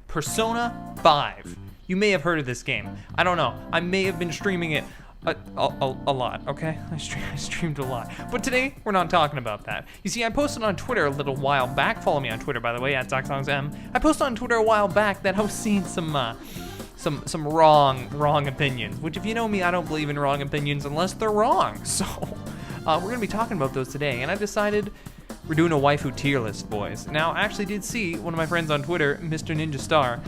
Persona 5. You may have heard of this game. I don't know. I may have been streaming it a lot, okay? I streamed a lot. But today, we're not talking about that. You see, I posted on Twitter a little while back. Follow me on Twitter, by the way, at ZachSongZ. I posted on Twitter a while back that I was seeing some wrong opinions. Which, if you know me, I don't believe in wrong opinions unless they're wrong. So, we're gonna be talking about those today. And I decided we're doing a waifu tier list, boys. Now, I actually did see one of my friends on Twitter, Mr. Ninja Star.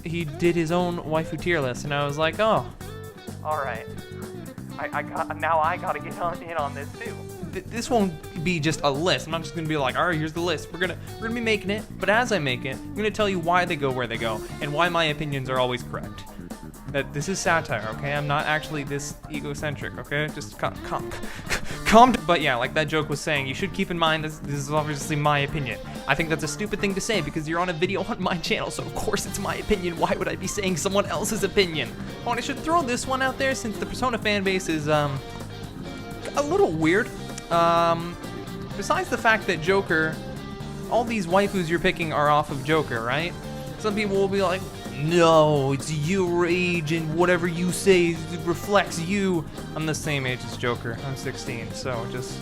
He did his own waifu tier list, and I was like, oh, all right. I gotta get in on this too. This won't be just a list. I'm not just gonna be like, all right, here's the list. We're gonna be making it, but as I make it, I'm gonna tell you why they go where they go and why my opinions are always correct. That this is satire, okay? I'm not actually this egocentric, okay? Just calm. But yeah, like that joke was saying, you should keep in mind this is obviously my opinion. I think that's a stupid thing to say because you're on a video on my channel, so of course it's my opinion. Why would I be saying someone else's opinion? Oh, and I should throw this one out there since the Persona fan base is a little weird. Besides the fact that Joker, all these waifus you're picking are off of Joker, right? Some people will be like, no, it's your age and whatever you say reflects you. I'm the same age as Joker. I'm 16, so just...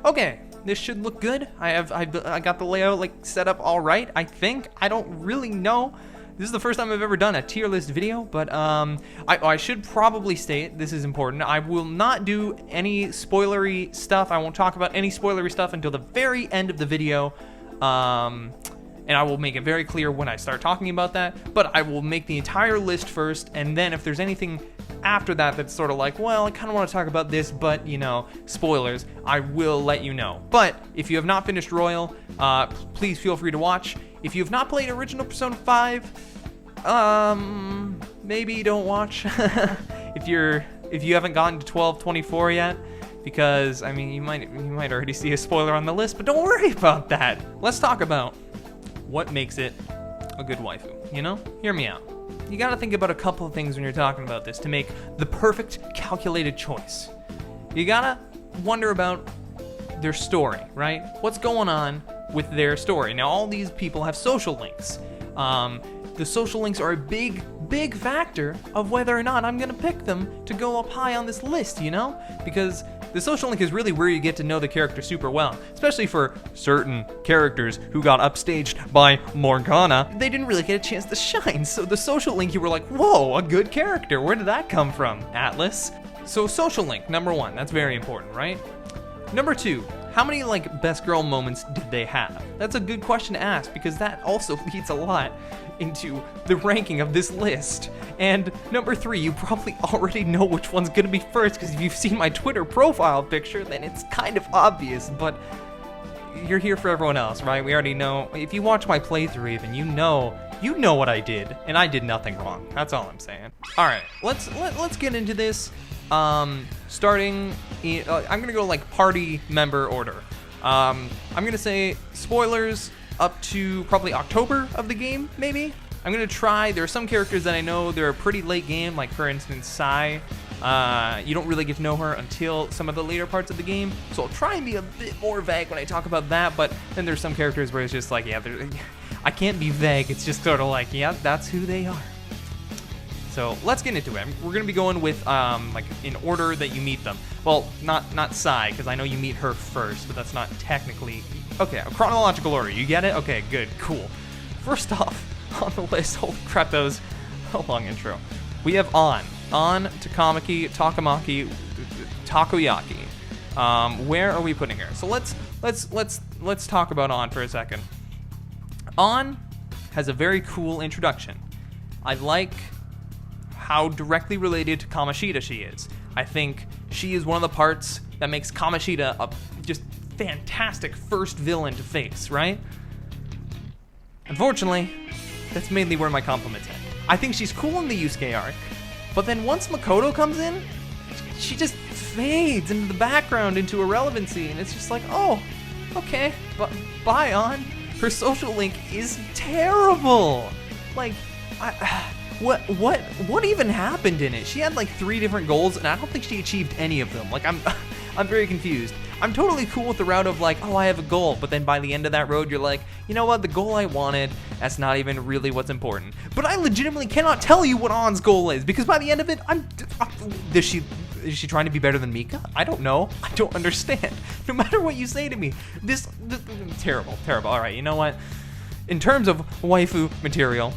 Okay, this should look good. I got the layout like set up all right, I think. I don't really know. This is the first time I've ever done a tier list video, but I should probably state, this is important, I will not do any spoilery stuff. I won't talk about any spoilery stuff until the very end of the video. And I will make it very clear when I start talking about that, but I will make the entire list first, and then if there's anything after that that's sort of like, well, I kind of want to talk about this, but, you know, spoilers, I will let you know. But if you have not finished Royal, please feel free to watch. If you have not played original Persona 5, maybe don't watch. if you haven't gotten to 1224 yet, because, I mean, you might already see a spoiler on the list, but don't worry about that. Let's talk about what makes it a good waifu, you know? Hear me out. You gotta think about a couple of things when you're talking about this to make the perfect calculated choice. You gotta wonder about their story, right? What's going on with their story? Now, all these people have social links. The social links are a big factor of whether or not I'm gonna pick them to go up high on this list, you know? Because the social link is really where you get to know the character super well, especially for certain characters who got upstaged by Morgana. They didn't really get a chance to shine, so the social link, you were like, whoa, a good character. Where did that come from, Atlas? So social link, number one, that's very important, right? Number two, how many like best girl moments did they have? That's a good question to ask because that also leads a lot into the ranking of this list. And number three, you probably already know which one's gonna be first because if you've seen my Twitter profile picture, then it's kind of obvious, but you're here for everyone else, right? We already know. If you watch my playthrough even, you know what I did, and I did nothing wrong. That's all I'm saying. All right, let's get into this. Starting, I'm gonna go like party member order. I'm gonna say spoilers up to probably October of the game, maybe. I'm gonna try, there are some characters that I know they're a pretty late game, like for instance, Sai. You don't really get to know her until some of the later parts of the game, so I'll try and be a bit more vague when I talk about that, but then there's some characters where it's just like, yeah, I can't be vague, it's just sort of like, yeah, that's who they are. So let's get into it. We're gonna be going with like in order that you meet them. Well, not Sai, because I know you meet her first, but that's not technically, okay, a chronological order, you get it? Okay, good, cool. First off on the list, holy crap, that was a long intro. We have An Takamaki, Takoyaki. Where are we putting her? So let's talk about An for a second. An has a very cool introduction. I like how directly related to Kamoshida she is. I think she is one of the parts that makes Kamoshida a just fantastic first villain to face, right? Unfortunately, that's mainly where my compliments end. I think she's cool in the Yusuke arc, but then once Makoto comes in, she just fades into the background, into irrelevancy, and it's just like, oh, okay, but bye, An. Her social link is terrible. Like, what even happened in it? She had like 3 different goals, and I don't think she achieved any of them. Like, I'm very confused. I'm totally cool with the route of like, oh, I have a goal, but then by the end of that road, you're like, you know what, the goal I wanted, that's not even really what's important. But I legitimately cannot tell you what Ann's goal is, because by the end of it, is she trying to be better than Mika? I don't know. I don't understand. No matter what you say to me, this terrible. All right, you know what? In terms of waifu material,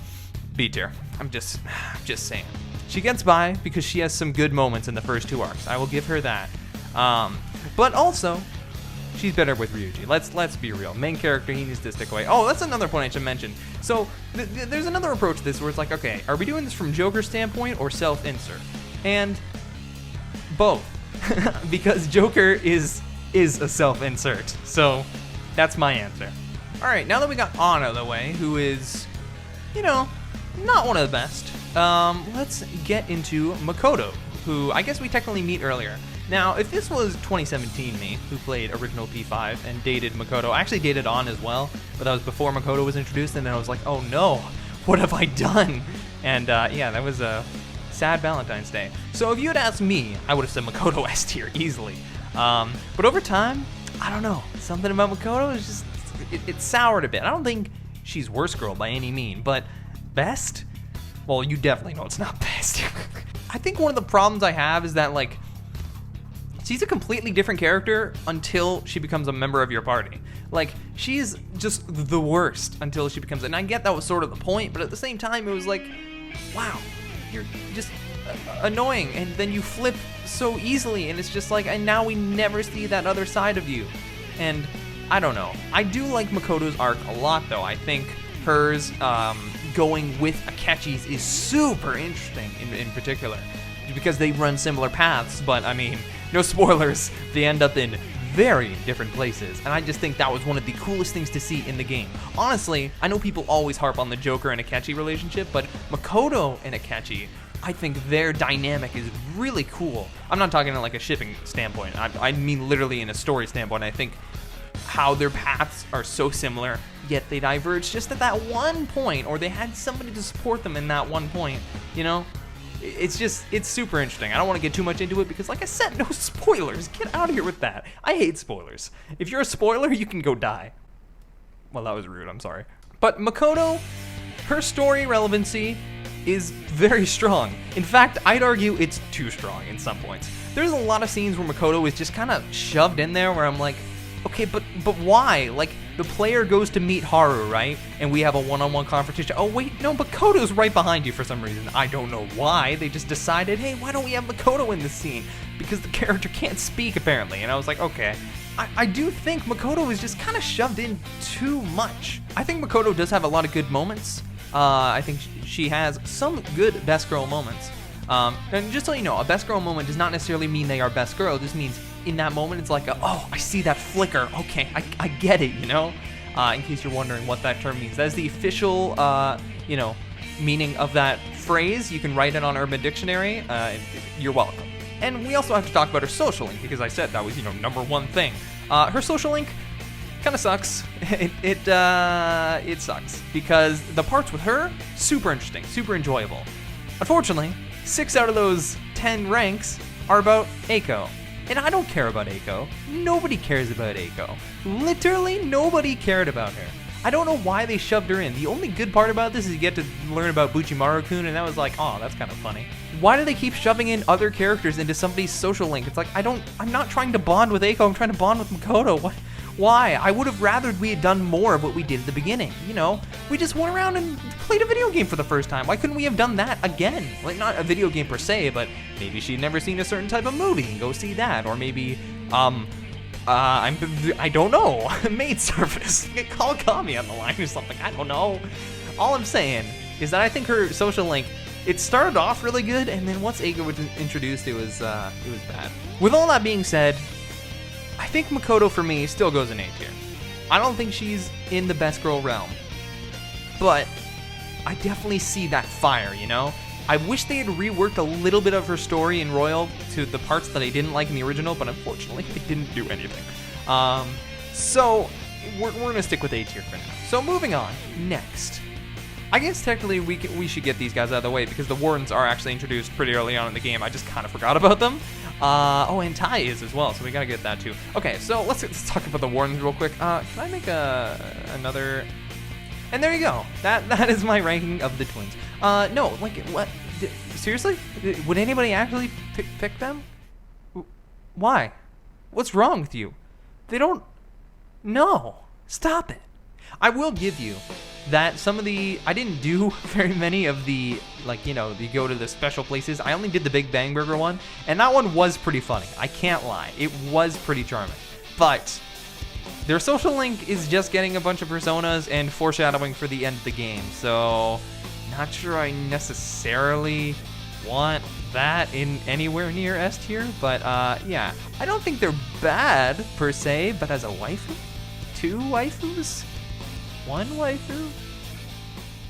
B tier. I'm just saying. She gets by because she has some good moments in the first 2 arcs. I will give her that. But also, she's better with Ryuji. Let's be real. Main character, he needs to stick away. Oh, that's another point I should mention. So there's another approach to this where it's like, okay, are we doing this from Joker's standpoint or self-insert? And both, because Joker is a self-insert. So that's my answer. All right, now that we got Ann out of the way, who is, not one of the best, let's get into Makoto, who I guess we technically meet earlier. Now, if this was 2017 me, who played original P5 and dated Makoto, I actually dated Ann as well, but that was before Makoto was introduced, and then I was like, oh no, what have I done? And yeah, that was a sad Valentine's Day. So if you had asked me, I would have said Makoto S tier easily. But over time, I don't know, something about Makoto is just, it soured a bit. I don't think she's worst girl by any mean, but best? Well, you definitely know it's not best. I think one of the problems I have is that, like, she's a completely different character until she becomes a member of your party. Like, she's just the worst until she becomes, and I get that was sort of the point, but at the same time, it was like, wow, you're just annoying, and then you flip so easily, and it's just like, and now we never see that other side of you. And I don't know. I do like Makoto's arc a lot, though. I think hers going with Akechi's is super interesting in particular, because they run similar paths, but I mean, no spoilers, they end up in very different places, and I just think that was one of the coolest things to see in the game. Honestly, I know people always harp on the Joker and Akechi relationship, but Makoto and Akechi, I think their dynamic is really cool. I'm not talking in like a shipping standpoint, I mean literally in a story standpoint. I think how their paths are so similar, yet they diverge just at that one point, or they had somebody to support them in that one point, It's super interesting. I don't want to get too much into it because, like I said, no spoilers. Get out of here with that. I hate spoilers. If you're a spoiler, you can go die. Well, that was rude. I'm sorry. But Makoto, her story relevancy is very strong. In fact, I'd argue it's too strong in some points. There's a lot of scenes where Makoto is just kind of shoved in there where I'm like, okay, but why? Like, the player goes to meet Haru, right? And we have a one-on-one confrontation. Oh, wait, no, Makoto's right behind you for some reason. I don't know why. They just decided, hey, why don't we have Makoto in this scene? Because the character can't speak, apparently. And I was like, okay. I do think Makoto is just kind of shoved in too much. I think Makoto does have a lot of good moments. I think she has some good best girl moments. And just so you know, a best girl moment does not necessarily mean they are best girl. It just means in that moment, it's like, oh, I see that flicker. Okay, I get it, in case you're wondering what that term means. That is the official, meaning of that phrase. You can write it on Urban Dictionary. You're welcome. And we also have to talk about her social link, because I said that was, number one thing. Her social link kind of sucks. It sucks, because the parts with her, super interesting, super enjoyable. Unfortunately, 6 out of those 10 ranks are about Eiko. And I don't care about Eiko. Nobody cares about Eiko. Literally nobody cared about her. I don't know why they shoved her in. The only good part about this is you get to learn about Buchimaru-kun, and that was like, oh, that's kind of funny. Why do they keep shoving in other characters into somebody's social link? It's like, I'm not trying to bond with Eiko, I'm trying to bond with Makoto. What? Why? I would have rathered we had done more of what we did at the beginning. We just went around and played a video game for the first time. Why couldn't we have done that again? Like, not a video game per se, but maybe she'd never seen a certain type of movie and go see that. Or maybe, I don't know, maid service. Call Kami on the line or something. I don't know. All I'm saying is that I think her social link, it started off really good, and then once Eiko was introduced, it was bad. With all that being said, I think Makoto, for me, still goes in A tier. I don't think she's in the best girl realm, but I definitely see that fire, I wish they had reworked a little bit of her story in Royal to the parts that I didn't like in the original, but unfortunately, they didn't do anything. So we're gonna stick with A tier for now. So moving on, next. I guess technically we should get these guys out of the way because the Wardens are actually introduced pretty early on in the game. I just kind of forgot about them. Oh, and Tai is as well, so we gotta get that too. Okay, so let's talk about the wardens real quick. Can I make another? And there you go. That is my ranking of the twins. No, like what? Seriously? Would anybody actually pick them? Why? What's wrong with you? They don't. No, stop it. I will give you that some of the, I didn't do very many of the, like, you go to the special places. I only did the Big Bang Burger one, and that one was pretty funny. I can't lie. It was pretty charming. But their social link is just getting a bunch of personas and foreshadowing for the end of the game. So, not sure I necessarily want that in anywhere near S tier, but yeah. I don't think they're bad, per se, but as a waifu? 2 waifus? 1 waifu?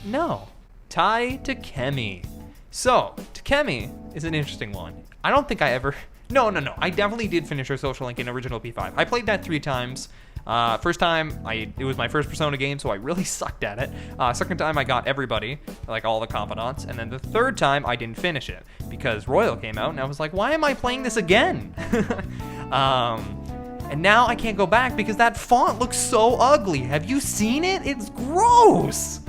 No. Tai Takemi. So, Takemi is an interesting one. I don't think I ever... No. I definitely did finish her social link in original P5. I played that 3 times. First time, it was my first Persona game, so I really sucked at it. Second time, I got everybody, like all the confidants. And then the third time, I didn't finish it because Royal came out, and I was like, why am I playing this again? And now I can't go back because that font looks so ugly. Have you seen it? It's gross.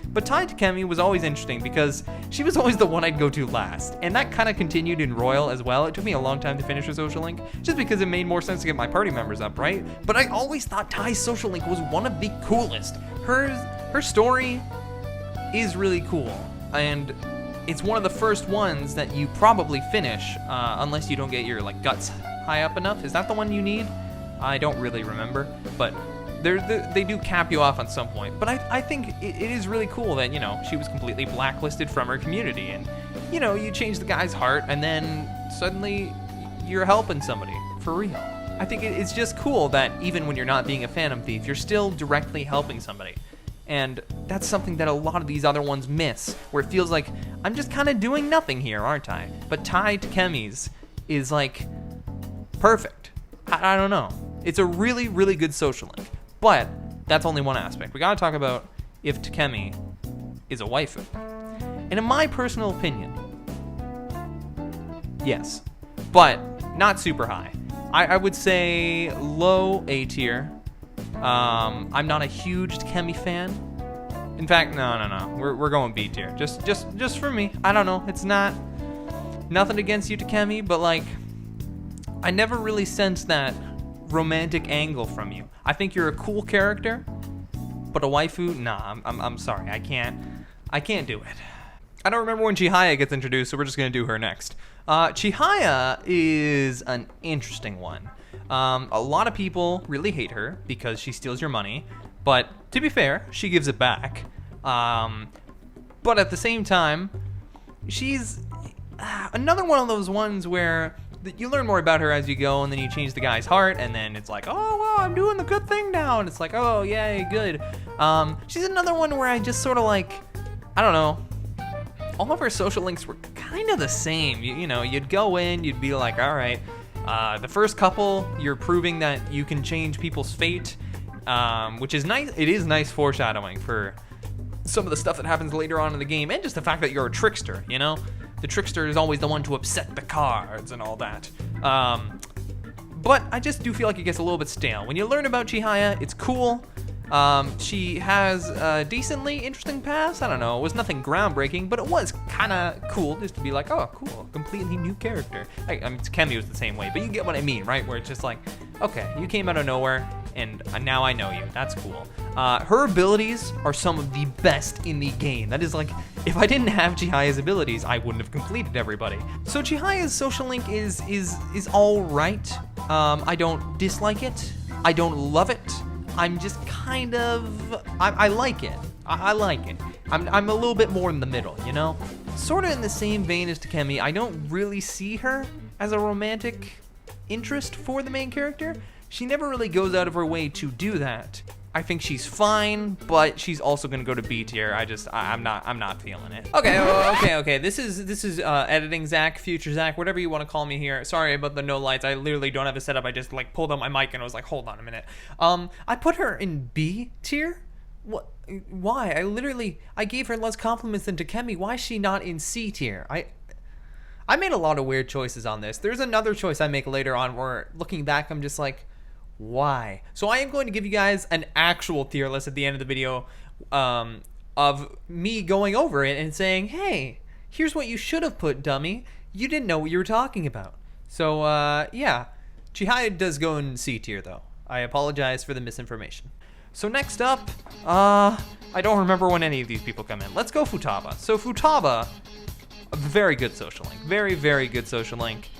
But Tai Takemi was always interesting because she was always the one I'd go to last. And that kind of continued in Royal as well. It took me a long time to finish her social link, just because it made more sense to get my party members up, right? But I always thought Tai's social link was one of the coolest. Her story is really cool. And it's one of the first ones that you probably finish, unless you don't get your like guts high up enough. Is that the one you need? I don't really remember, but they do cap you off on some point. But I think it is really cool that, she was completely blacklisted from her community, and, you change the guy's heart, and then suddenly you're helping somebody, for real. I think it's just cool that even when you're not being a Phantom Thief, you're still directly helping somebody. And that's something that a lot of these other ones miss, where it feels like, I'm just kind of doing nothing here, aren't I? But Tai Takemi's is like, perfect. I don't know. It's a really, really good social link. But that's only one aspect. We gotta talk about if Takemi is a waifu. And in my personal opinion, yes. But not super high. I would say low A tier. I'm not a huge Takemi fan. In fact, no. We're going B tier. Just for me. I don't know. It's nothing against you, Takemi, but like, I never really sensed that romantic angle from you. I think you're a cool character, but a waifu, nah, I'm sorry, I can't do it. I don't remember when Chihaya gets introduced, so we're just gonna do her next. Chihaya is an interesting one. A lot of people really hate her because she steals your money, but to be fair, she gives it back. But at the same time, she's another one of those ones where you learn more about her as you go, and then you change the guy's heart, and then it's like, oh, wow, I'm doing the good thing now, and it's like, oh, yay, good. She's another one where I just sort of like, I don't know, all of her social links were kind of the same. You'd go in, you'd be like, all right, the first couple, you're proving that you can change people's fate, which is nice. It is nice foreshadowing for some of the stuff that happens later on in the game, and just the fact that you're a trickster, The trickster is always the one to upset the cards and all that. But I just do feel like it gets a little bit stale. When you learn about Chihaya, it's cool. She has a decently interesting past. I don't know, it was nothing groundbreaking, but it was kind of cool just to be like, oh, cool, completely new character. I mean, Takemi was the same way, but you get what I mean, right? Where it's just like, okay, you came out of nowhere, and now I know you. That's cool. Her abilities are some of the best in the game. That is like, if I didn't have Chihaya's abilities, I wouldn't have completed everybody. So Chihaya's social link is all right. I don't dislike it. I don't love it. I'm just kind of, I like it. I like it. I'm a little bit more in the middle, Sort of in the same vein as Takemi, I don't really see her as a romantic interest for the main character. She never really goes out of her way to do that. I think she's fine, but she's also gonna go to B tier. I'm not feeling it. Okay. This is editing Zach, future Zach, whatever you want to call me here. Sorry about the no lights. I literally don't have a setup. I just like pulled out my mic and I was like, hold on a minute. I put her in B tier. What? Why? I gave her less compliments than Takemi. Why is she not in C tier? I made a lot of weird choices on this. There's another choice I make later on where, looking back, I'm just like, why? So I am going to give you guys an actual tier list at the end of the video, of me going over it and saying, hey, here's what you should have put, dummy. You didn't know what you were talking about. So, yeah. Chihaya does go in C tier, though. I apologize for the misinformation. So next up, I don't remember when any of these people come in. Let's go Futaba. So Futaba, a very good social link. Very, very good social link.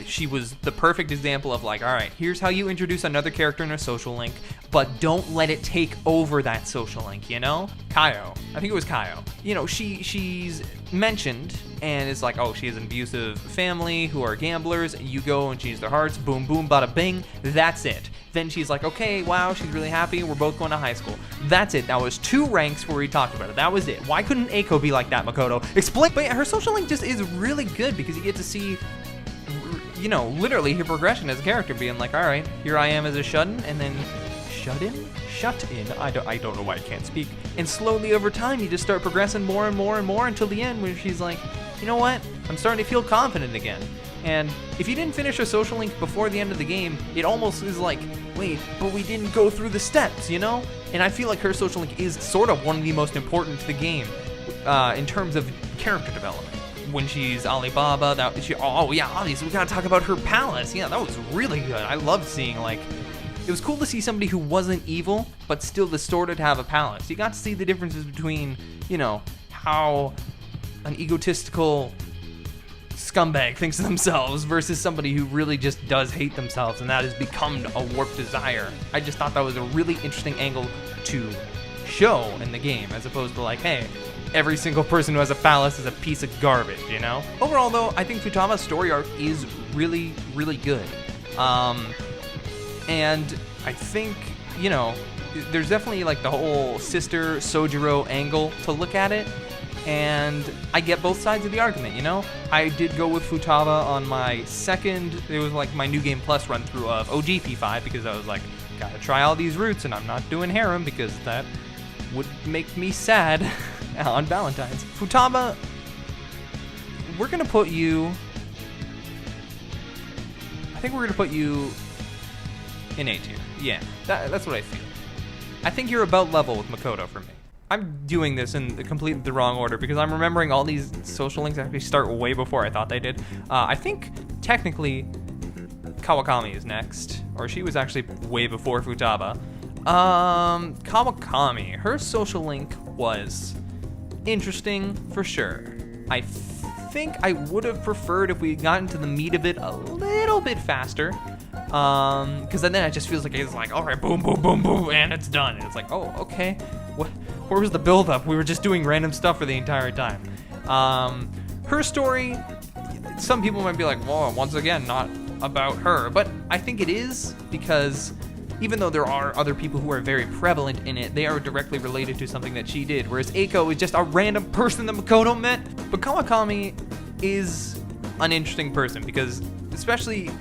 She was the perfect example of like, all right, here's how you introduce another character in a social link, but don't let it take over that social link, you know? Kaio. I think it was Kaio. You know, she's mentioned and it's like, oh, she has an abusive family who are gamblers. You go and change their hearts. Boom, boom, bada bing. That's it. Then she's like, okay, wow, she's really happy. We're both going to high school. That's it. That was 2 ranks where we talked about it. That was it. Why couldn't Eiko be like that, Makoto? Explain. But yeah, her social link just is really good because you get to see, you know, literally her progression as a character, being like, all right, here I am as a shut-in, and then shut-in? Shut-in? I don't know why I can't speak. And slowly over time, you just start progressing more and more and more until the end where she's like, you know what? I'm starting to feel confident again. And if you didn't finish a social link before the end of the game, it almost is like, wait, but we didn't go through the steps, you know? And I feel like her social link is sort of one of the most important to the game in terms of character development. When she's Alibaba, oh yeah, obviously we gotta talk about her palace. Yeah, that was really good. I loved seeing, like, it was cool to see somebody who wasn't evil, but still distorted to have a palace. You got to see the differences between, you know, how an egotistical scumbag thinks of themselves versus somebody who really just does hate themselves, and that has become a warped desire. I just thought that was a really interesting angle to show in the game, as opposed to like, hey, every single person who has a phallus is a piece of garbage, you know? Overall, though, I think Futaba's story arc is really, really good. And I think, you know, there's definitely like the whole sister Sojiro angle to look at it. And I get both sides of the argument, you know? I did go with Futaba on my second, it was like my New Game Plus run through of OGP5 because I was like, gotta try all these routes and I'm not doing harem because that would make me sad on Valentine's. Futaba, we're gonna put you, I think we're gonna put you in A tier. Yeah, that's what I feel. I think you're about level with Makoto for me. I'm doing this in completely the wrong order because I'm remembering all these social links actually start way before I thought they did. I think technically Kawakami is next, or she was actually way before Futaba. Kawakami, her social link was interesting for sure. I think I would have preferred if we had gotten to the meat of it a little bit faster. Because then it just feels like it's like, all right, boom, boom, boom, boom, and it's done. And it's like, oh, okay. Where was the build-up? We were just doing random stuff for the entire time. Her story, some people might be like, well, once again, not about her. But I think it is because even though there are other people who are very prevalent in it, they are directly related to something that she did. Whereas Eiko is just a random person that Makoto met. But Kawakami is an interesting person because, especially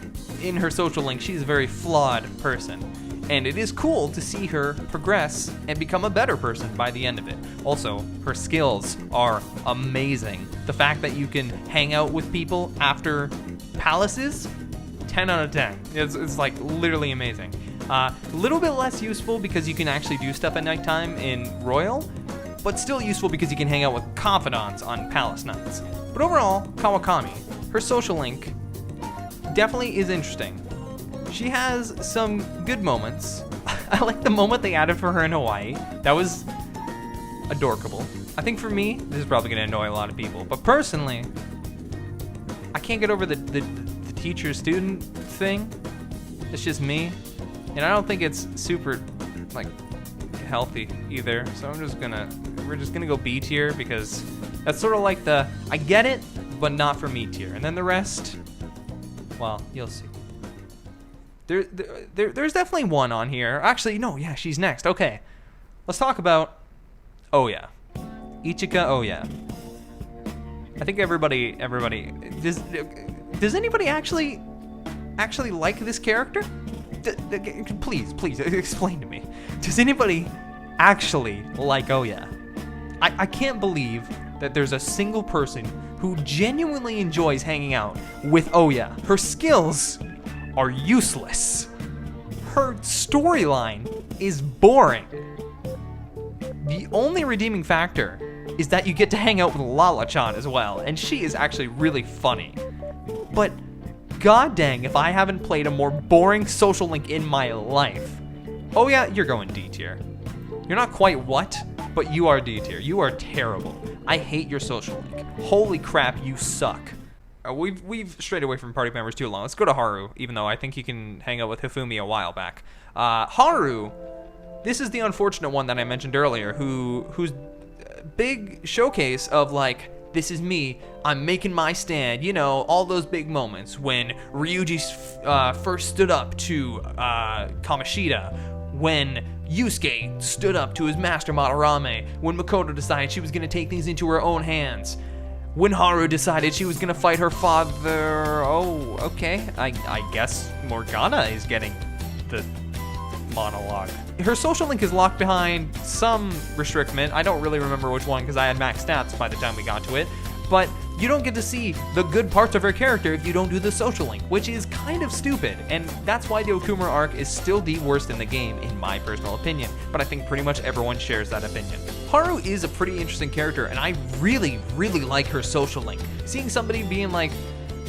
in her social link, she's a very flawed person. And it is cool to see her progress and become a better person by the end of it. Also, her skills are amazing. The fact that you can hang out with people after palaces, 10 out of 10. It's like literally amazing. A little bit less useful because you can actually do stuff at nighttime in Royal, but still useful because you can hang out with confidants on palace nights. But overall, Kawakami, her social link definitely is interesting. She has some good moments. I like the moment they added for her in Hawaii. That was adorable. I think for me, this is probably gonna annoy a lot of people, but personally, I can't get over the teacher-student thing. It's just me, and I don't think it's super like healthy either. So we're just gonna go B tier because that's sort of like the I get it, but not for me tier. And then the rest, well, you'll see. There's definitely one on here. Actually, no, yeah, she's next. Okay, let's talk about Oya. Ichika Oya. I think everybody does anybody actually like this character? Please explain to me. Does anybody actually like Oya? I can't believe that there's a single person who genuinely enjoys hanging out with Oya. Her skills are useless. Her storyline is boring. The only redeeming factor is that you get to hang out with Lala-chan as well, and she is actually really funny. But god dang if I haven't played a more boring social link in my life. Oh yeah, you're going D tier. You're not quite what, but you are D tier. You are terrible. I hate your social link. Holy crap, you suck. We've strayed away from party members too long. Let's go to Haru, even though I think you can hang out with Hifumi a while back. Haru, this is the unfortunate one that I mentioned earlier, whose big showcase of like, this is me, I'm making my stand, you know, all those big moments when Ryuji first stood up to Kamoshida, when Yusuke stood up to his master Madarame, when Makoto decided she was going to take things into her own hands, when Haru decided she was going to fight her father. Oh, okay, I guess Morgana is getting the monologue. Her social link is locked behind some restriction. I don't really remember which one because I had max stats by the time we got to it, but you don't get to see the good parts of her character if you don't do the social link, which is kind of stupid, and that's why the Okumura arc is still the worst in the game, in my personal opinion, but I think pretty much everyone shares that opinion. Haru is a pretty interesting character, and I really, really like her social link. Seeing somebody being like,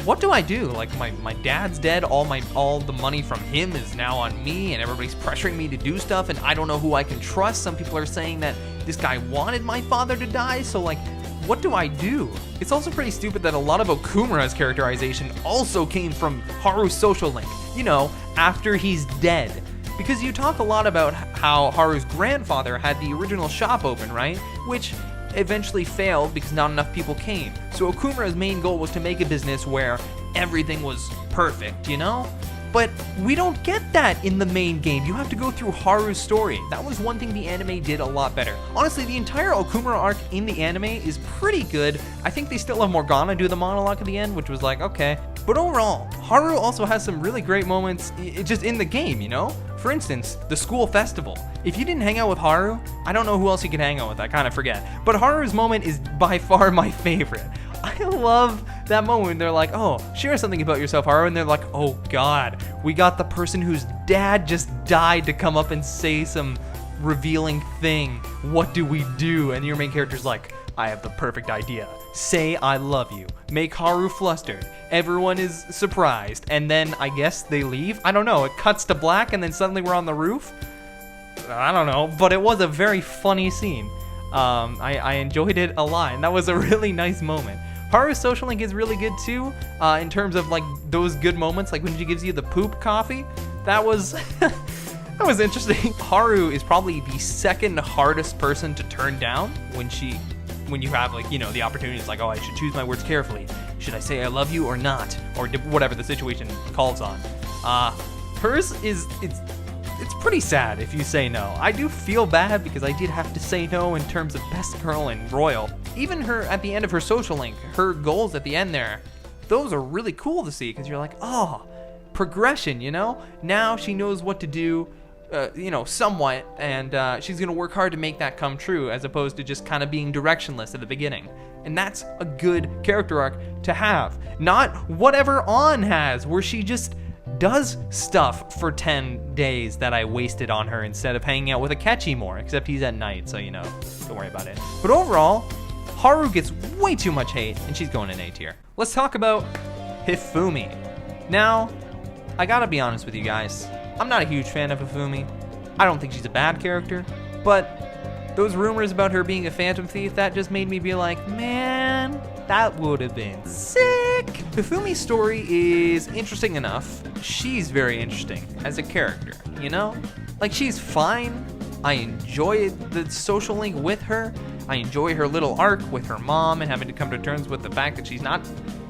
what do I do? Like, my dad's dead, all the money from him is now on me, and everybody's pressuring me to do stuff, and I don't know who I can trust. Some people are saying that this guy wanted my father to die, so like, what do I do? It's also pretty stupid that a lot of Okumura's characterization also came from Haru's social link, you know, after he's dead. Because you talk a lot about how Haru's grandfather had the original shop open, right? Which eventually failed because not enough people came. So Okumura's main goal was to make a business where everything was perfect, you know? But we don't get that in the main game. You have to go through Haru's story. That was one thing the anime did a lot better. Honestly, the entire Okumura arc in the anime is pretty good. I think they still have Morgana do the monologue at the end, which was like, okay. But overall, Haru also has some really great moments just in the game, you know? For instance, the school festival. If you didn't hang out with Haru, I don't know who else you could hang out with, I kind of forget. But Haru's moment is by far my favorite. I love that moment when they're like, oh, share something about yourself, Haru, and they're like, oh god, we got the person whose dad just died to come up and say some revealing thing. What do we do? And your main character's like, I have the perfect idea. Say I love you. Make Haru flustered. Everyone is surprised. And then I guess they leave? I don't know. It cuts to black and then suddenly we're on the roof? I don't know. But it was a very funny scene. I enjoyed it a lot. And that was a really nice moment. Haru's social link is really good too, in terms of like those good moments, like when she gives you the poop coffee. That was that was interesting. Haru is probably the second hardest person to turn down when you have like, you know, the opportunity. It's like, oh, I should choose my words carefully. Should I say I love you or not, or whatever the situation calls on. Hers is it's pretty sad if you say no. I do feel bad because I did have to say no in terms of best girl and royal. Even her, at the end of her social link, her goals at the end there, those are really cool to see because you're like, oh, progression, you know? Now she knows what to do, you know, somewhat, and she's gonna work hard to make that come true as opposed to just kind of being directionless at the beginning. And that's a good character arc to have. Not whatever On has, where she just does stuff for 10 days that I wasted on her instead of hanging out with Akechi more, except he's at night, so, you know, don't worry about it. But overall, Haru gets way too much hate, and she's going in A tier. Let's talk about Hifumi. Now, I gotta be honest with you guys, I'm not a huge fan of Hifumi. I don't think she's a bad character, but those rumors about her being a phantom thief, that just made me be like, man, that would have been sick. Hifumi's story is interesting enough. She's very interesting as a character, you know? Like, she's fine. I enjoy the social link with her. I enjoy her little arc with her mom and having to come to terms with the fact that she's not,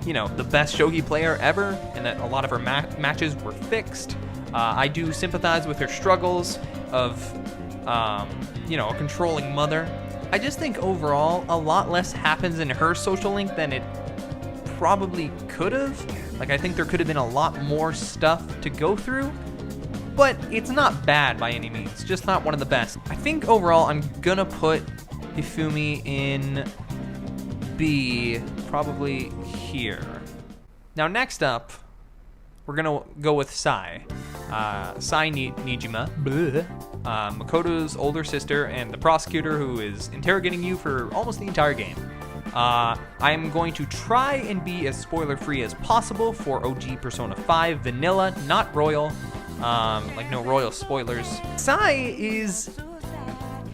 you know, the best shogi player ever, and that a lot of her matches were fixed. I do sympathize with her struggles of, you know, a controlling mother. I just think overall, a lot less happens in her social link than it probably could have. Like, I think there could have been a lot more stuff to go through, but it's not bad by any means, just not one of the best. I think overall, I'm gonna put Hifumi in be probably here. Now next up, we're gonna go with Sai. Sai Nijima, Makoto's older sister and the prosecutor who is interrogating you for almost the entire game. I'm going to try and be as spoiler-free as possible for OG Persona 5 Vanilla, not Royal. Like no Royal spoilers. Sai is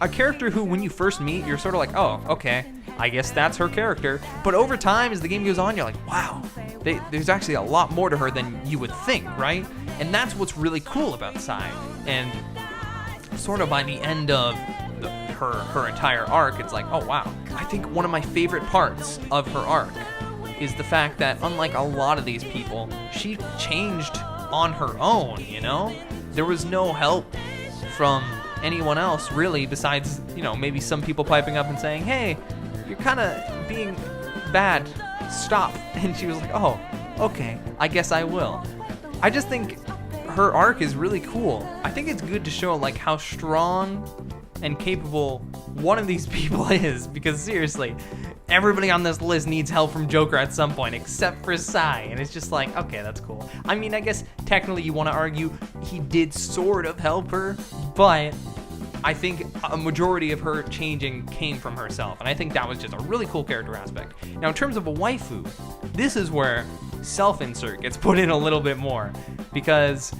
a character who, when you first meet, you're sort of like, oh, okay, I guess that's her character. But over time, as the game goes on, you're like, wow, there's actually a lot more to her than you would think, right? And that's what's really cool about Sai. And sort of by the end of her entire arc, it's like, oh wow. I think one of my favorite parts of her arc is the fact that, unlike a lot of these people, she changed on her own, you know? There was no help from anyone else, really, besides, you know, maybe some people piping up and saying, hey, you're kind of being bad, stop. And she was like, oh, okay, I guess I will. I just think her arc is really cool. I think it's good to show, like, how strong and capable one of these people is, because seriously, everybody on this list needs help from Joker at some point, except for Sai, and it's just like, okay, that's cool. I mean, I guess technically you want to argue he did sort of help her, but I think a majority of her changing came from herself, and I think that was just a really cool character aspect. Now, in terms of a waifu, this is where self-insert gets put in a little bit more, because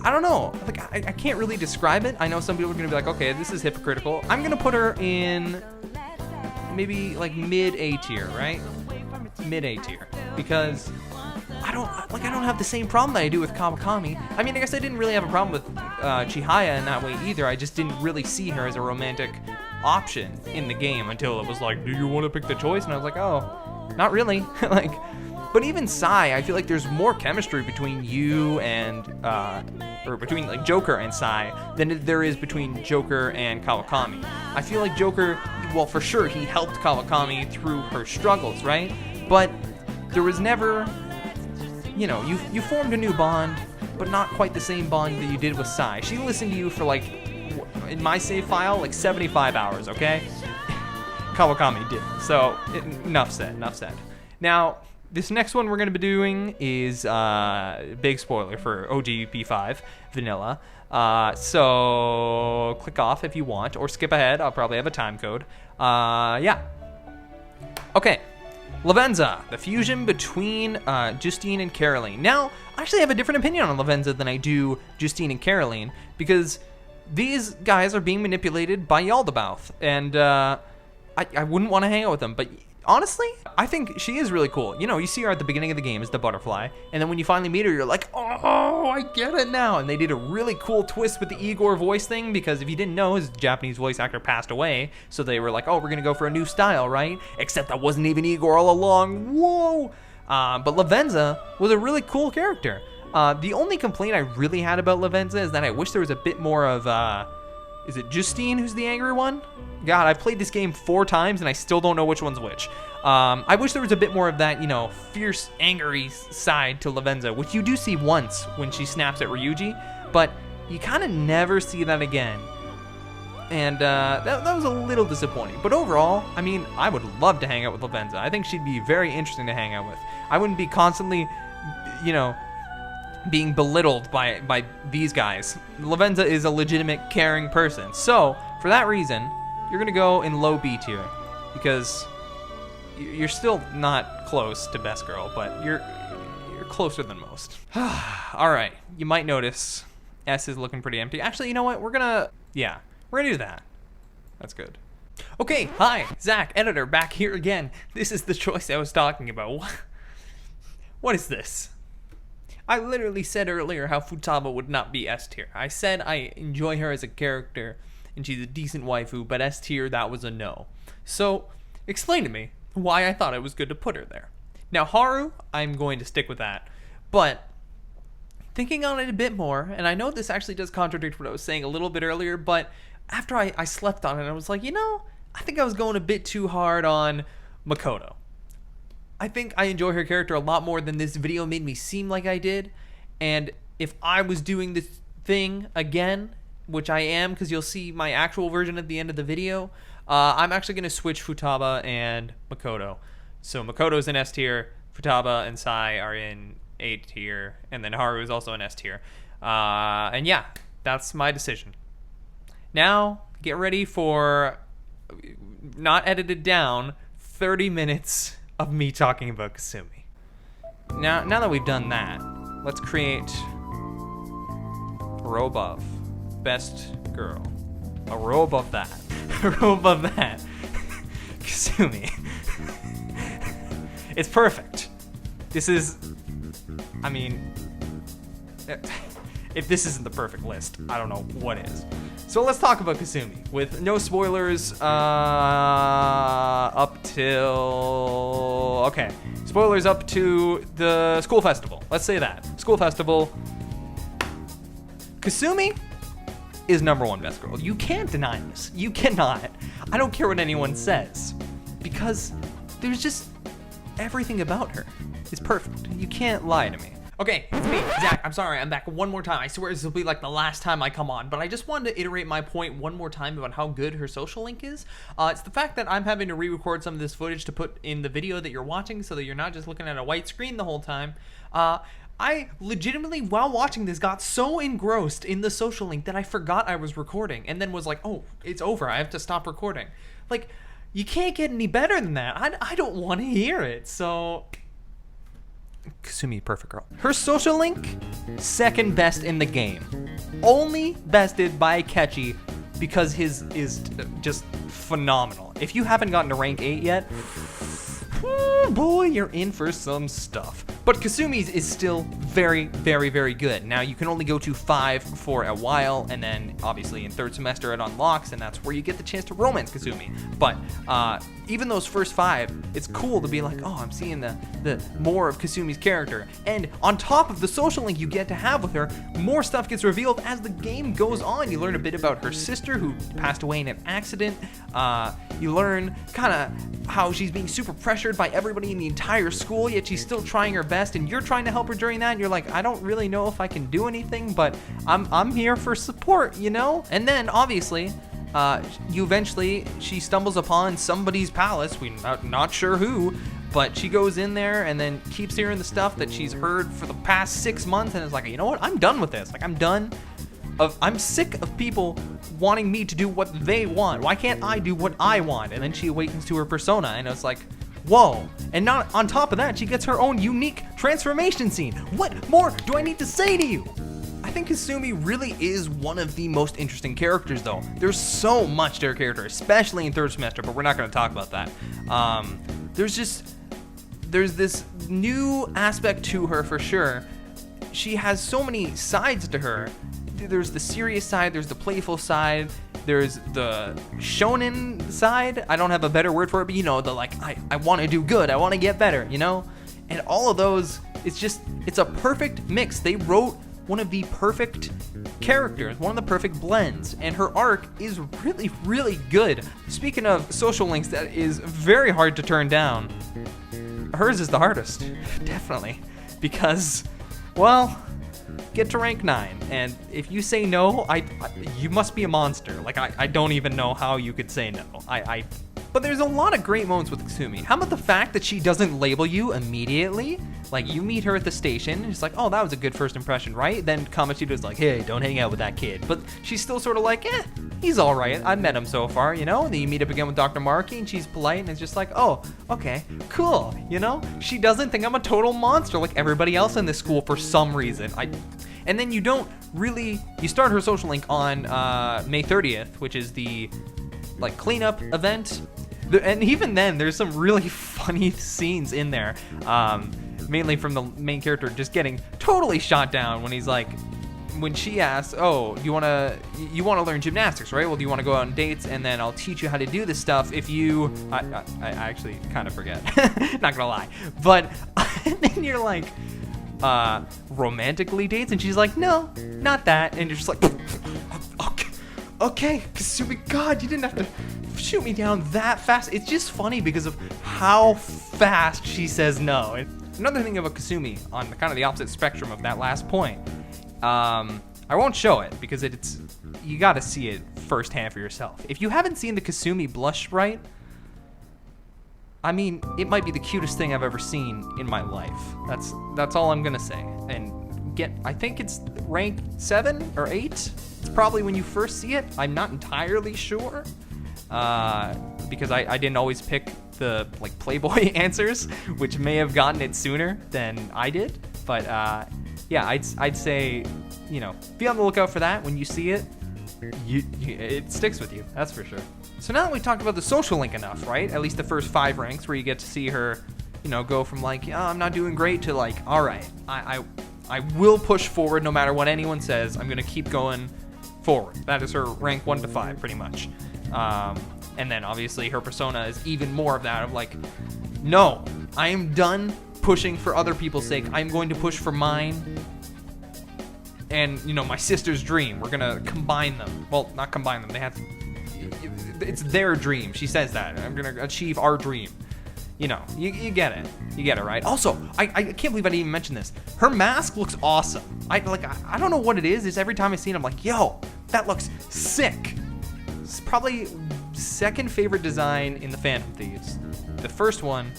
I don't know, like I can't really describe it. I know some people are gonna be like, okay, this is hypocritical. I'm gonna put her in maybe like mid A tier, right? Mid A tier, because I don't have the same problem that I do with Kawakami. I mean, I guess I didn't really have a problem with Chihaya in that way either. I just didn't really see her as a romantic option in the game until it was like, do you want to pick the choice? And I was like, oh, not really. Like, but even Sai, I feel like there's more chemistry between you and, or between like Joker and Sai than there is between Joker and Kawakami. I feel like Joker, well, for sure, he helped Kawakami through her struggles, right? But there was never, you know, you formed a new bond, but not quite the same bond that you did with Sai. She listened to you for like, in my save file, like 75 hours, okay? Kawakami did. So, enough said. Now, this next one we're going to be doing is big spoiler for OG P5 Vanilla. So click off if you want, or skip ahead. I'll probably have a time code. Yeah. Okay. Lavenza, the fusion between Justine and Caroline. Now, I actually have a different opinion on Lavenza than I do Justine and Caroline, because these guys are being manipulated by Yaldabaoth, and I wouldn't want to hang out with them, but honestly, I think she is really cool. You know, you see her at the beginning of the game as the butterfly, and then when you finally meet her, you're like, oh, I get it now. And they did a really cool twist with the Igor voice thing, because if you didn't know, his Japanese voice actor passed away, so they were like, oh, we're gonna go for a new style, right? Except that wasn't even Igor all along. Whoa! But Lavenza was a really cool character. The only complaint I really had about Lavenza is that I wish there was a bit more of, is it Justine who's the angry one? God, I've played this game 4 times and I still don't know which one's which. I wish there was a bit more of that, you know, fierce, angry side to Lavenza, which you do see once when she snaps at Ryuji, but you kind of never see that again. And that was a little disappointing. But overall, I mean, I would love to hang out with Lavenza. I think she'd be very interesting to hang out with. I wouldn't be constantly, you know, being belittled by these guys. Lavenza is a legitimate, caring person. So, for that reason, you're gonna go in low B tier, because you're still not close to best girl, but you're closer than most. All right, you might notice S is looking pretty empty. Actually, you know what? We're gonna do that. That's good. Okay, hi, Zach, editor, back here again. This is the choice I was talking about. What is this? I literally said earlier how Futaba would not be S tier. I said I enjoy her as a character, and she's a decent waifu, but S tier, that was a no. So, explain to me why I thought it was good to put her there. Now, Haru, I'm going to stick with that, but thinking on it a bit more, and I know this actually does contradict what I was saying a little bit earlier, but after I slept on it, I was like, you know, I think I was going a bit too hard on Makoto. I think I enjoy her character a lot more than this video made me seem like I did, and if I was doing this thing again, which I am because you'll see my actual version at the end of the video, I'm actually going to switch Futaba and Makoto. So Makoto's in S tier, Futaba and Sai are in A tier, and then Haru is also in S tier. And yeah, that's my decision. Now, get ready for, not edited down, 30 minutes of me talking about Kasumi. Now that we've done that, let's create a row above. Best girl. A row above that. A row above that. Kasumi. It's perfect. This is, I mean, if this isn't the perfect list, I don't know what is. So let's talk about Kasumi with no spoilers up till, okay, spoilers up to the school festival. Let's say that. School festival. Kasumi is #1 best girl. You can't deny this. You cannot. I don't care what anyone says, because there's just everything about her is perfect. You can't lie to me. Okay, it's me, Zach. I'm sorry, I'm back one more time. I swear this will be like the last time I come on, but I just wanted to iterate my point one more time about how good her social link is. It's the fact that I'm having to re-record some of this footage to put in the video that you're watching so that you're not just looking at a white screen the whole time. I legitimately, while watching this, got so engrossed in the social link that I forgot I was recording, and then was like, oh, it's over, I have to stop recording. Like, you can't get any better than that. I don't want to hear it, so... Kasumi, perfect girl. Her social link, second best in the game. Only bested by Akechi because his is just phenomenal. If you haven't gotten to rank 8 yet, oh boy, you're in for some stuff. But Kasumi's is still very, very, very good. Now, you can only go to 5 for a while, and then obviously in 3rd semester it unlocks, and that's where you get the chance to romance Kasumi. But even those first 5, it's cool to be like, oh, I'm seeing the more of Kasumi's character. And on top of the social link you get to have with her, more stuff gets revealed as the game goes on. You learn a bit about her sister who passed away in an accident. You learn kind of how she's being super pressured by everybody in the entire school, yet she's still trying her best, and you're trying to help her during that, and you're like, I don't really know if I can do anything, but I'm here for support, you know? And then obviously she stumbles upon somebody's palace. We're not sure who, but she goes in there and then keeps hearing the stuff that she's heard for the past 6 months, and is like, you know what, I'm done with this. Like, I'm sick of people wanting me to do what they want. Why can't I do what I want? And then she awakens to her persona, and it's like, whoa. And not on top of that, she gets her own unique transformation scene. What more do I need to say to you? I think Kasumi really is one of the most interesting characters, though. There's so much to her character, especially in 3rd semester, but we're not going to talk about that. There's this new aspect to her for sure. She has so many sides to her. There's the serious side, there's the playful side, there's the shonen side. I don't have a better word for it, but you know, the like, I want to do good, I want to get better, you know? And all of those, it's a perfect mix. They wrote one of the perfect characters, one of the perfect blends, and her arc is really, really good. Speaking of social links that is very hard to turn down, hers is the hardest, definitely, because, well, get to rank 9, and if you say no, you must be a monster. Like, I don't even know how you could say no. But there's a lot of great moments with Kasumi. How about the fact that she doesn't label you immediately? Like, you meet her at the station, and she's like, oh, that was a good first impression, right? Then Kamoshito's like, hey, don't hang out with that kid. But she's still sort of like, he's all right. I've met him so far, you know? And then you meet up again with Dr. Markey, and she's polite, and it's just like, oh, okay, cool, you know? She doesn't think I'm a total monster like everybody else in this school for some reason. And then you start her social link on May 30th, which is the, like, cleanup event. And even then, there's some really funny scenes in there. Mainly from the main character just getting totally shot down when he's like, when she asks, oh, you want to learn gymnastics, right? Well, do you want to go out on dates, and then I'll teach you how to do this stuff if you, I actually kind of forget, not gonna lie. But and then you're like, romantically dates, and she's like, no, not that. And you're just like, okay, Kasumi, God, you didn't have to shoot me down that fast. It's just funny because of how fast she says no. Another thing about Kasumi, on kind of the opposite spectrum of that last point, I I won't show it because you got to see it firsthand for yourself. If you haven't seen the Kasumi blush sprite, I mean, it might be the cutest thing I've ever seen in my life. That's all I'm gonna say. And I think it's rank 7 or 8. It's probably when you first see it. I'm not entirely sure because I didn't always pick the like Playboy answers, which may have gotten it sooner than I did. But yeah, I'd say, you know, be on the lookout for that. When you see it, it sticks with you. That's for sure. So now that we talked about the social link enough, right? At least the first 5 ranks where you get to see her, you know, go from like, oh, I'm not doing great to like, all right, I will push forward no matter what anyone says. I'm gonna keep going forward. That is her rank 1 to 5, pretty much. And then obviously her persona is even more of that of like, no, I am done pushing for other people's sake. I'm going to push for mine. And, you know, my sister's dream. We're gonna combine them. Well, not combine them. It's their dream. She says that. I'm gonna achieve our dream. You know, you get it. You get it, right? Also, I can't believe I didn't even mention this. Her mask looks awesome. I don't know what it is. It's every time I see it, I'm like, yo, that looks sick. It's probably second favorite design in the Phantom Thieves. The first one,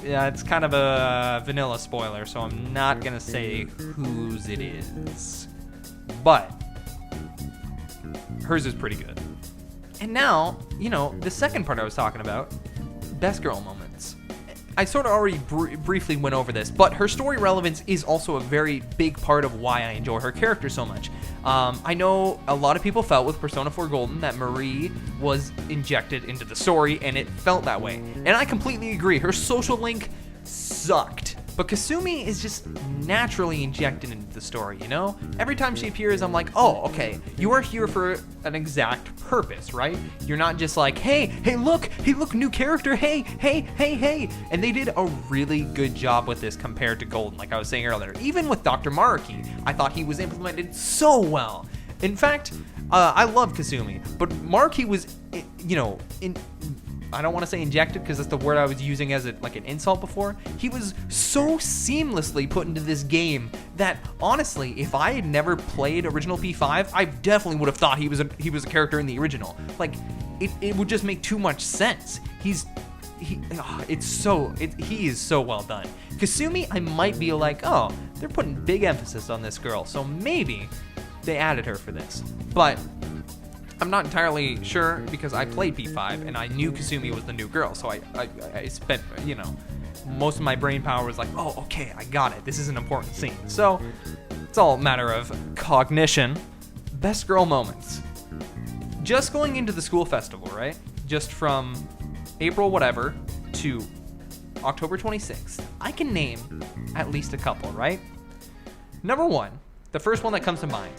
yeah, it's kind of a vanilla spoiler, so I'm not gonna say whose it is. But hers is pretty good. And now, you know, the second part I was talking about, best girl moments. I sort of already briefly went over this, but her story relevance is also a very big part of why I enjoy her character so much. I know a lot of people felt with Persona 4 Golden that Marie was injected into the story, and it felt that way. And I completely agree. Her social link sucked. But Kasumi is just naturally injected into the story, you know? Every time she appears, I'm like, oh, okay, you are here for an exact purpose, right? You're not just like, hey, look, new character, hey. And they did a really good job with this compared to Golden, like I was saying earlier. Even with Dr. Maruki, I thought he was implemented so well. In fact, I love Kasumi, but Maruki was, you know, I don't want to say injected because that's the word I was using as like an insult before. He was so seamlessly put into this game that honestly, if I had never played original P5, I definitely would have thought he was a character in the original. Like, it would just make too much sense. He is so well done. Kasumi, I might be like, oh, they're putting big emphasis on this girl, so maybe they added her for this. But I'm not entirely sure because I played P5 and I knew Kasumi was the new girl, so I spent, you know, most of my brain power was like, oh, okay, I got it. This is an important scene. So it's all a matter of cognition. Best girl moments. Just going into the school festival, right? Just from April whatever to October 26th, I can name at least a couple, right? Number 1, the first one that comes to mind.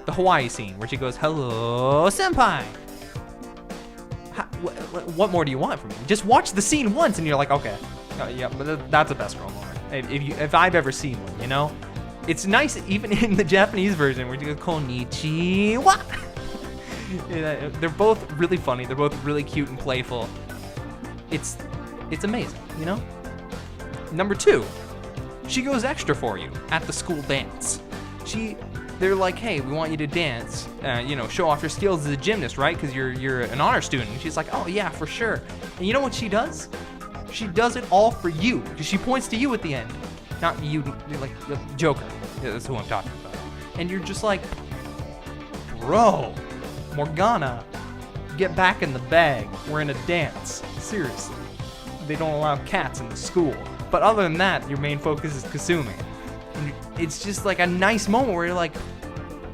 The Hawaii scene where she goes, hello, senpai. What more do you want from me? Just watch the scene once and you're like, okay, yeah, but that's a best girl moment. If I've ever seen one, you know? It's nice even in the Japanese version where you go, konnichiwa. They're both really funny. They're both really cute and playful. It's amazing, you know? Number 2, she goes extra for you at the school dance. They're like, hey, we want you to dance, you know, show off your skills as a gymnast, right? Because you're an honor student. And she's like, oh yeah, for sure. And you know what she does? She does it all for you because she points to you at the end, not you, like the Joker. Yeah, that's who I'm talking about. And you're just like, bro, Morgana, get back in the bag. We're in a dance. Seriously, they don't allow cats in the school. But other than that, your main focus is Kasumi. And it's just like a nice moment where you're like,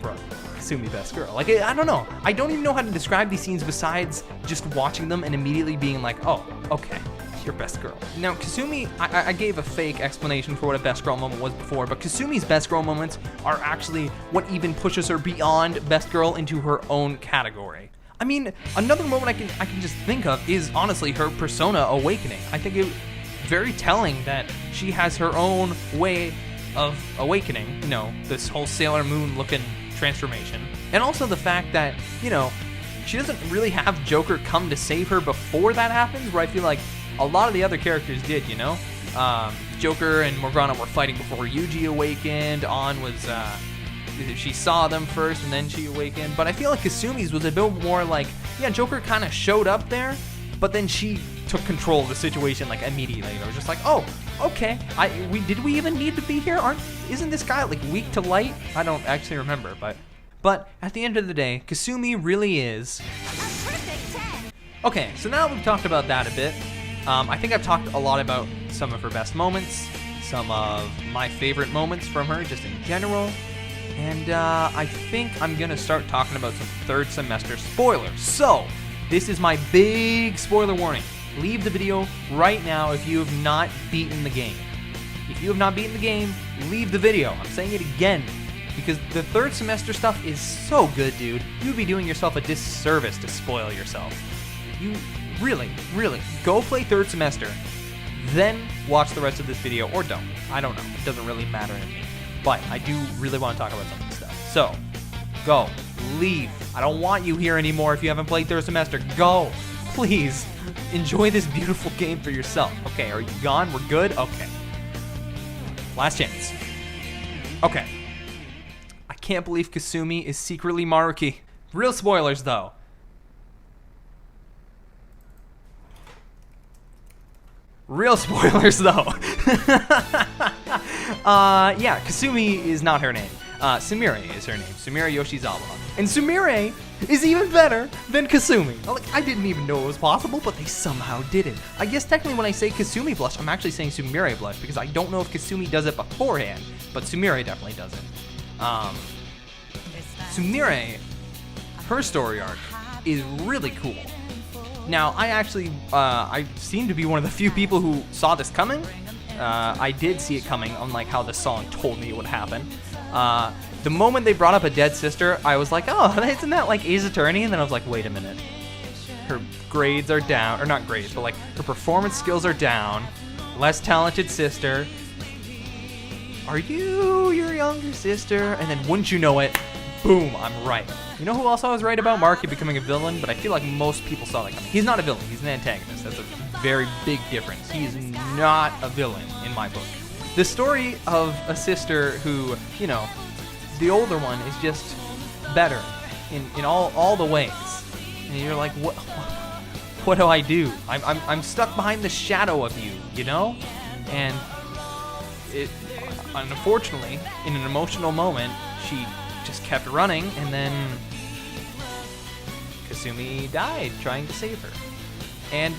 bro, Kasumi best girl. Like, I don't know. I don't even know how to describe these scenes besides just watching them and immediately being like, oh, okay, you're best girl. Now, Kasumi, I gave a fake explanation for what a best girl moment was before, but Kasumi's best girl moments are actually what even pushes her beyond best girl into her own category. I mean, another moment I can just think of is honestly her Persona awakening. I think it's very telling that she has her own way of awakening, you know, this whole Sailor Moon looking transformation. And also the fact that, you know, she doesn't really have Joker come to save her before that happens, where I feel like a lot of the other characters did, you know? Joker and Morgana were fighting before Yuji awakened. An was, she saw them first and then she awakened. But I feel like Kasumi's was a bit more like, yeah, Joker kind of showed up there, but then she took control of the situation like immediately. It was just like, oh, okay. Did we even need to be here? Isn't this guy like weak to light? I don't actually remember, but at the end of the day, Kasumi really is a perfect 10. Okay, so now we've talked about that a bit. I think I've talked a lot about some of her best moments, some of my favorite moments from her just in general, and I think I'm gonna start talking about some third semester spoilers. So, this is my big spoiler warning. Leave the video right now if you have not beaten the game. If you have not beaten the game, leave the video. I'm saying it again, because the third semester stuff is so good, dude. You would be doing yourself a disservice to spoil yourself. You really, go play third semester, then watch the rest of this video, or don't. I don't know. It doesn't really matter to me. But I do really want to talk about some of this stuff. So, go. Leave. I don't want you here anymore if you haven't played third semester. Go. Please. Enjoy this beautiful game for yourself. Okay, are you gone? We're good? Okay. Last chance. Okay. I can't believe Kasumi is secretly Maruki. Real spoilers, though. Real spoilers, though. Yeah, Kasumi is not her name. Sumire is her name. Sumire Yoshizawa. And Sumire is even better than Kasumi. Like, I didn't even know it was possible, but they somehow did it. I guess technically when I say Kasumi blush, I'm actually saying Sumire blush, because I don't know if Kasumi does it beforehand, but Sumire definitely does it. Sumire, her story arc is really cool. Now, I seem to be one of the few people who saw this coming. I did see it coming, unlike how the song told me it would happen. The moment they brought up a dead sister, I was like, oh, isn't that like Ace Attorney? And then I was like, wait a minute. Her grades are down, or not grades, but like her performance skills are down. Less talented sister. Are you your younger sister? And then wouldn't you know it, boom, I'm right. You know who else I was right about? Maruki becoming a villain, but I feel like most people saw that coming. He's not a villain, he's an antagonist. That's a very big difference. He is not a villain in my book. The story of a sister who, you know, the older one is just better in all the ways. And you're like, what do I do? I'm stuck behind the shadow of you, you know? And it, unfortunately, in an emotional moment, she just kept running, and then Kasumi died trying to save her. And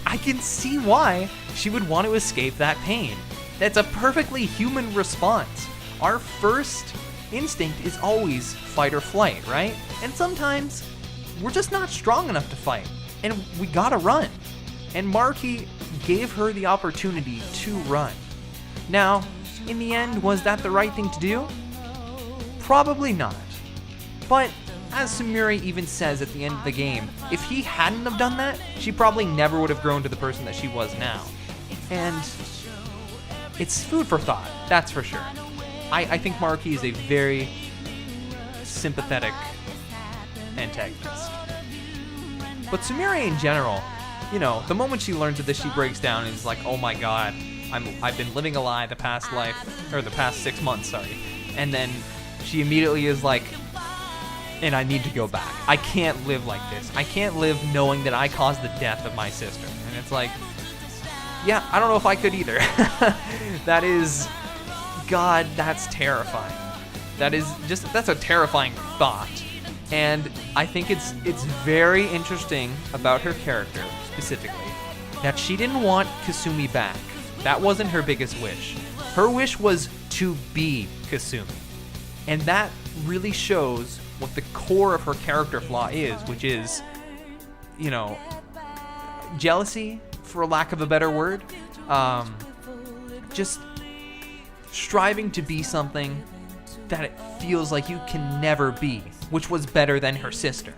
I can see why she would want to escape that pain. That's a perfectly human response. Our first instinct is always fight or flight, right? And sometimes we're just not strong enough to fight, and we gotta run. And Maruki gave her the opportunity to run. Now, in the end, was that the right thing to do? Probably not. But as Sumire even says at the end of the game, if he hadn't have done that, she probably never would have grown to the person that she was now. And it's food for thought, that's for sure. I think Maruki is a very sympathetic antagonist. But Sumire in general, you know, the moment she learns of this, she breaks down and is like, oh my god, I've been living a lie the past 6 months, sorry. And then she immediately is like, and I need to go back. I can't live like this. I can't live knowing that I caused the death of my sister. And it's like, yeah, I don't know if I could either. That is, God, that's terrifying. That's a terrifying thought. And I think it's very interesting about her character, specifically, that she didn't want Kasumi back. That wasn't her biggest wish. Her wish was to be Kasumi. And that really shows what the core of her character flaw is, which is, you know, jealousy, for lack of a better word. Just striving to be something that it feels like you can never be, which was better than her sister.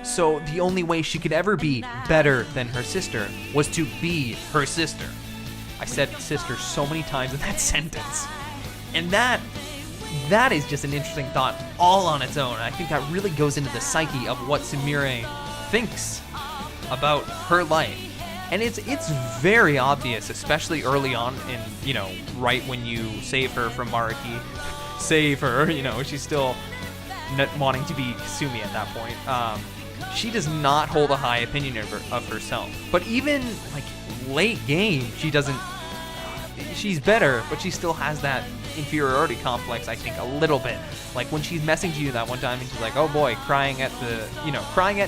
So the only way she could ever be better than her sister was to be her sister. I said sister so many times in that sentence. And that is just an interesting thought all on its own. I think that really goes into the psyche of what Sumire thinks about her life. And it's very obvious, especially early on in, right when you save her from Maruki. Save her, she's still not wanting to be Kasumi at that point. She does not hold a high opinion of herself. But even, like, late game, she's better, but she still has that inferiority complex, I think, a little bit. Like when she's messaging you that one time and she's like, oh boy, crying at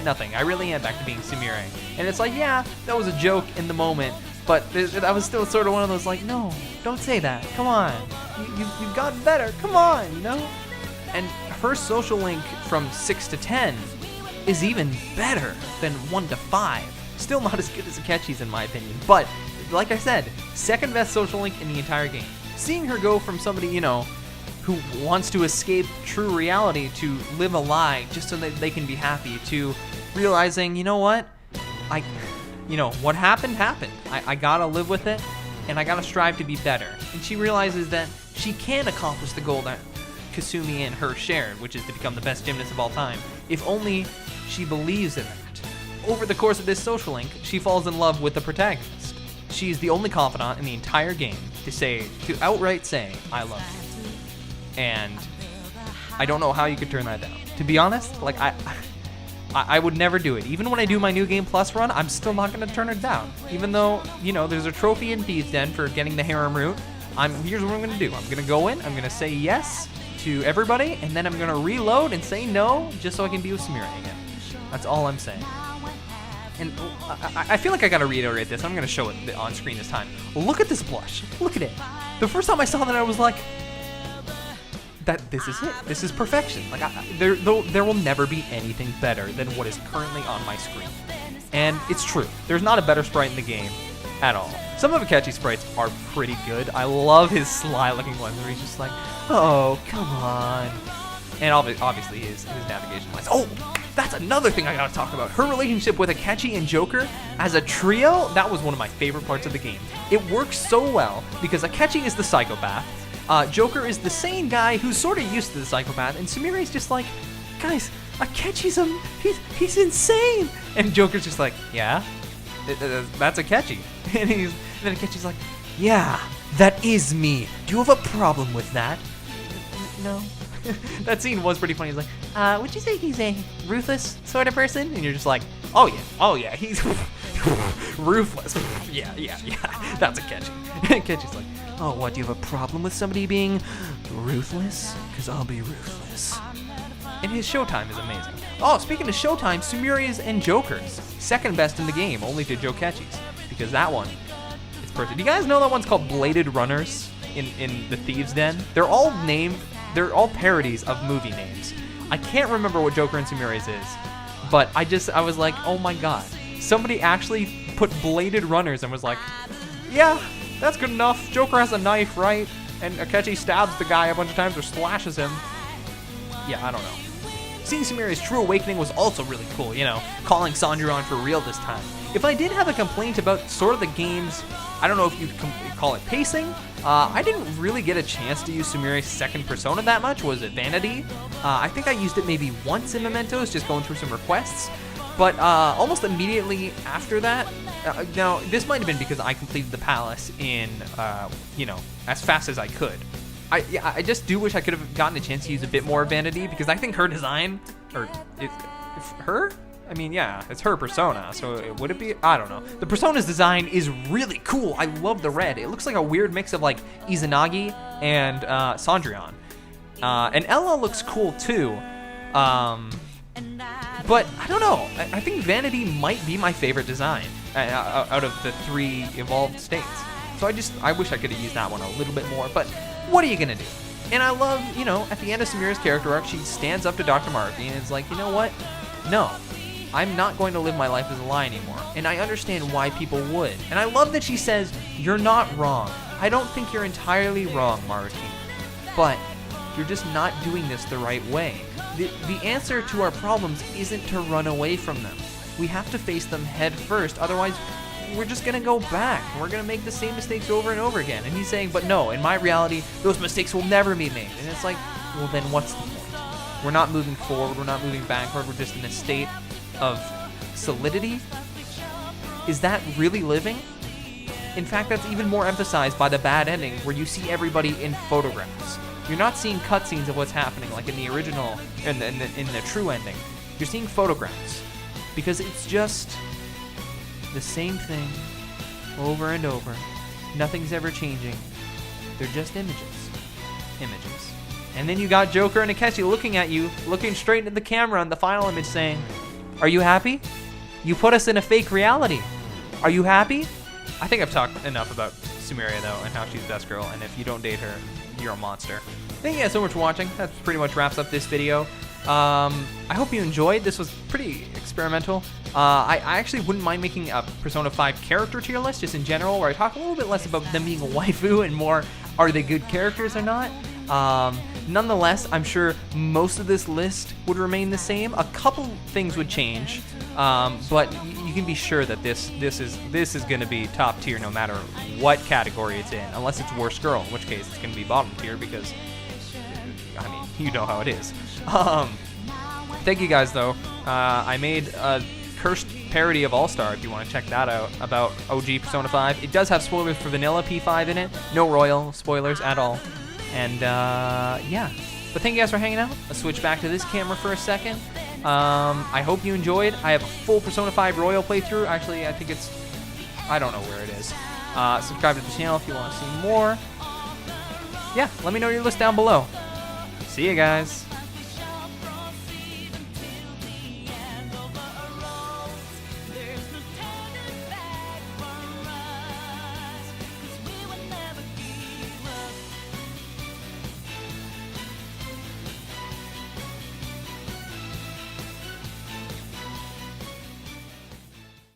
nothing. I really am back to being Sumire. And it's like, yeah, that was a joke in the moment, but that was still sort of one of those like, no, don't say that. Come on. You've gotten better. Come on, And her social link from 6 to 10 is even better than 1 to 5. Still not as good as Akechi's in my opinion, but like I said, second best social link in the entire game. Seeing her go from somebody, who wants to escape true reality to live a lie just so that they can be happy, to realizing, you know what? What happened. I gotta live with it, and I gotta strive to be better. And she realizes that she can accomplish the goal that Kasumi and her shared, which is to become the best gymnast of all time, if only she believes in that. Over the course of this social link, she falls in love with the protagonist. She's the only confidant in the entire game to outright say, I love you. And I don't know how you could turn that down. To be honest, like I would never do it. Even when I do my New Game Plus run, I'm still not going to turn it down. Even though, there's a trophy in Thieves' Den for getting the harem route. Here's what I'm going to do. I'm going to go in, I'm going to say yes to everybody, and then I'm going to reload and say no, just so I can be with Sumire again. That's all I'm saying. And I feel like I gotta reiterate this. I'm gonna show it on screen this time. Look at this blush. Look at it. The first time I saw that, I was like, this is it. This is perfection. Like there will never be anything better than what is currently on my screen. And it's true. There's not a better sprite in the game at all. Some of Akechi's sprites are pretty good. I love his sly-looking ones where he's just like, oh, come on. And obviously his navigation lines. Oh, that's another thing I gotta talk about. Her relationship with Akechi and Joker as a trio, that was one of my favorite parts of the game. It works so well because Akechi is the psychopath. Joker is the sane guy who's sort of used to the psychopath, and Sumire's just like, guys, Akechi's he's insane. And Joker's just like, yeah, that's Akechi. And then Akechi's like, yeah, that is me. Do you have a problem with that? No. That scene was pretty funny. He's like, would you say he's a ruthless sort of person? And you're just like, oh yeah, he's ruthless. Yeah, that's Akechi. And Akechi's like, oh, what, do you have a problem with somebody being ruthless? Because I'll be ruthless. And his showtime is amazing. Oh, speaking of showtime, Sumire's and Joker's. Second best in the game, only to Jokechi's. Because that one is perfect. Do you guys know that one's called Bladed Runners in the Thieves' Den? They're all parodies of movie names. I can't remember what Joker and Sumire's is, but I was like, oh my god. Somebody actually put Bladed Runners and was like, yeah, that's good enough. Joker has a knife, right? And Akechi stabs the guy a bunch of times or slashes him. Yeah, I don't know. Seeing Sumire's true awakening was also really cool, calling Sanjuro on for real this time. If I did have a complaint about sort of the game's, I don't know if you'd call it pacing, I didn't really get a chance to use Sumire's second persona that much. Was it Vanity? I think I used it maybe once in Mementos, just going through some requests. But almost immediately after that, now this might have been because I completed the palace in, as fast as I could. I just do wish I could have gotten a chance to use a bit more Vanity, because I think her design, her? I mean, yeah, it's her persona, so would it be? I don't know. The persona's design is really cool. I love the red. It looks like a weird mix of like Izanagi and Cendrillon. And Ella looks cool too. But I don't know. I think Vanity might be my favorite design out of the 3 evolved states. So I wish I could have used that one a little bit more, but what are you gonna do? And I love, at the end of Sumire's character arc, she stands up to Dr. Maruki and is like, you know what? No. I'm not going to live my life as a lie anymore. And I understand why people would. And I love that she says, you're not wrong. I don't think you're entirely wrong, Maruki. But you're just not doing this the right way. The answer to our problems isn't to run away from them. We have to face them head first. Otherwise, we're just going to go back. We're going to make the same mistakes over and over again. And he's saying, but no, in my reality, those mistakes will never be made. And it's like, well, then what's the point? We're not moving forward. We're not moving backward. We're just in a state of solidity. is that really living? In fact, that's even more emphasized by the bad ending, where you see everybody in photographs. You're not seeing cutscenes of what's happening like in the original, in the true ending. You're seeing photographs, because it's just the same thing over and over. Nothing's ever changing. They're just images. Images. And then you got Joker and Akechi looking at you, looking straight into the camera in the final image saying, "Are you happy? You put us in a fake reality. Are you happy?" I think I've talked enough about Sumeria though, and how she's best girl, and if you don't date her, you're a monster. Thank you guys so much for watching. That pretty much wraps up this video. I hope you enjoyed. This was pretty experimental. I actually wouldn't mind making a Persona 5 character tier list, just in general, where I talk a little bit less about them being a waifu and more, are they good characters or not? Nonetheless, I'm sure most of this list would remain the same. A couple things would change, but you can be sure that this is going to be top tier no matter what category it's in, unless it's worst girl, in which case it's going to be bottom tier because, I mean, you know how it is. Thank you guys though. I made a cursed parody of All-Star if you want to check that out, about OG Persona 5. It does have spoilers for vanilla P5 in it. No royal spoilers at all. And yeah, but thank you guys for hanging out. Let's switch back to this camera for a second. I hope you enjoyed. I have a full Persona 5 Royal playthrough. Actually, I think it's, I don't know where it is. Subscribe to the channel if you want to see more. Yeah, let me know your list down below. See you guys.